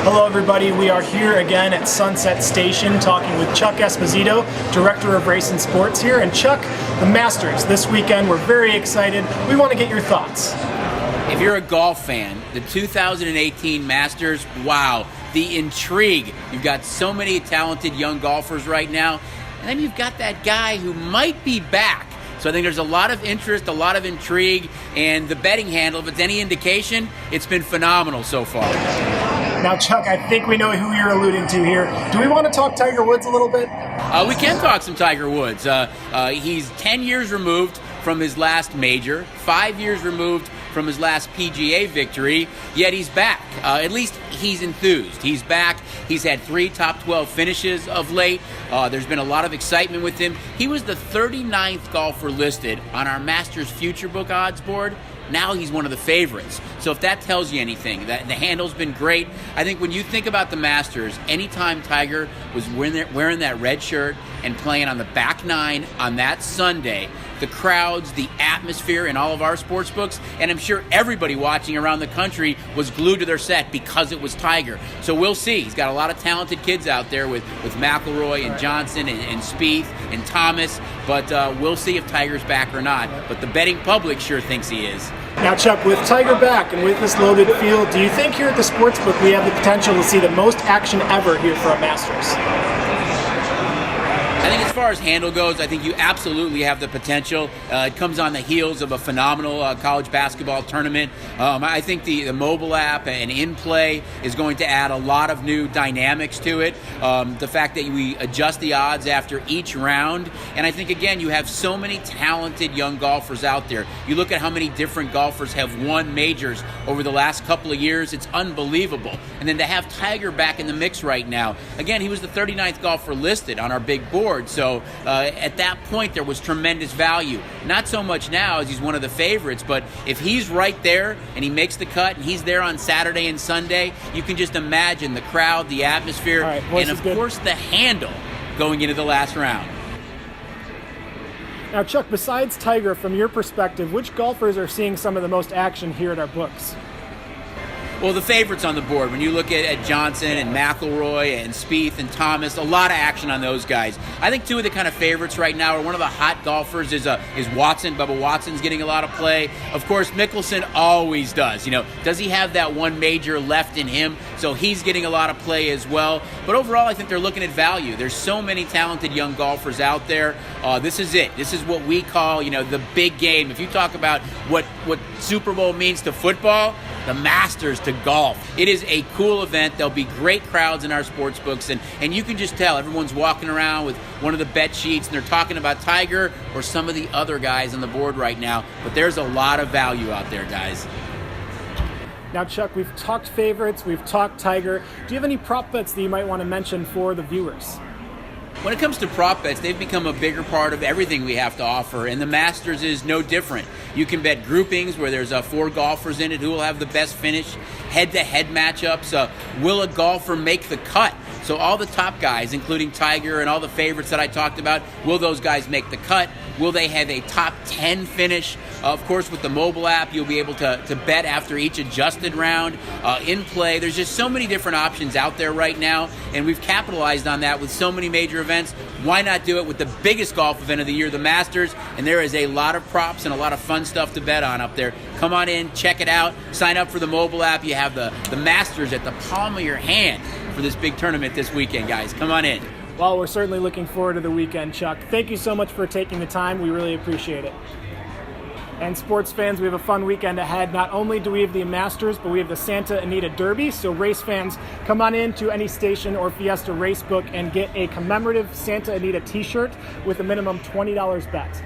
Hello everybody, we are here again at Sunset Station talking with Chuck Esposito, Director of Race and Sports here. And Chuck, the Masters this weekend, we're very excited. We want to get your thoughts. If you're a golf fan, the 2018 Masters, wow, the intrigue. You've got so many talented young golfers right now, and then you've got that guy who might be back. So I think there's a lot of interest, a lot of intrigue, and the betting handle, if it's any indication, it's been phenomenal so far. Now, Chuck, I think we know who you're alluding to here. Do we want to talk Tiger Woods a little bit? We can talk some Tiger Woods. He's 10 years removed from his last major, 5 years removed from his last PGA victory, yet he's back. At least he's enthused. He's back. He's had 3 top 12 finishes of late. There's been a lot of excitement with him. He was the 39th golfer listed on our Masters Future Book odds board. Now he's one of the favorites. So if that tells you anything, that the handle's been great. I think when you think about the Masters, anytime Tiger was wearing that red shirt and playing on the back nine on that Sunday, the crowds, the atmosphere in all of our sports books, and I'm sure everybody watching around the country was glued to their set because it was Tiger. So we'll see. He's got a lot of talented kids out there with McIlroy and Johnson and Spieth and Thomas, but we'll see if Tiger's back or not. But the betting public sure thinks he is. Now, Chuck, with Tiger back and with this loaded field, do you think here at the Sportsbook we have the potential to see the most action ever here for a Masters? I think as far as handle goes, I think you absolutely have the potential. It comes on the heels of a phenomenal college basketball tournament. I think the mobile app and in-play is going to add a lot of new dynamics to it. The fact that we adjust the odds after each round. And I think, again, you have so many talented young golfers out there. You look at how many different golfers have won majors over the last couple of years. It's unbelievable. And then to have Tiger back in the mix right now. Again, he was the 39th golfer listed on our big board. So at that point, there was tremendous value. Not so much now as he's one of the favorites, but if he's right there and he makes the cut and he's there on Saturday and Sunday, you can just imagine the crowd, the atmosphere, and of course the handle going into the last round. Now, Chuck, besides Tiger, from your perspective, which golfers are seeing some of the most action here at our books? Well, the favorites on the board, when you look at Johnson and McIlroy and Spieth and Thomas, a lot of action on those guys. I think 2 of the kind of favorites right now are one of the hot golfers is Watson. Bubba Watson's getting a lot of play. Of course, Mickelson always does. Does he have that one major left in him? So he's getting a lot of play as well. But overall, I think they're looking at value. There's so many talented young golfers out there. This is it. This is what we call, the big game. If you talk about what Super Bowl means to football, the Masters to golf. It is a cool event. There'll be great crowds in our sports books, and you can just tell everyone's walking around with one of the bet sheets, and they're talking about Tiger or some of the other guys on the board right now. But there's a lot of value out there, guys. Now, Chuck, we've talked favorites, we've talked Tiger. Do you have any prop bets that you might want to mention for the viewers? When it comes to prop bets, they've become a bigger part of everything we have to offer, and the Masters is no different. You can bet groupings where there's 4 golfers in it who will have the best finish, head-to-head matchups. Will a golfer make the cut? So all the top guys, including Tiger and all the favorites that I talked about, will those guys make the cut? Will they have a top 10 finish? Of course, with the mobile app, you'll be able to bet after each adjusted round. In play, there's just so many different options out there right now, and we've capitalized on that with so many major events. Why not do it with the biggest golf event of the year, the Masters? And there is a lot of props and a lot of fun stuff to bet on up there. Come on in, check it out, sign up for the mobile app. You have the Masters at the palm of your hand for this big tournament this weekend, guys. Come on in. Well, we're certainly looking forward to the weekend, Chuck. Thank you so much for taking the time. We really appreciate it. And sports fans, we have a fun weekend ahead. Not only do we have the Masters, but we have the Santa Anita Derby. So race fans, come on in to any station or Fiesta Racebook and get a commemorative Santa Anita t-shirt with a minimum $20 bet.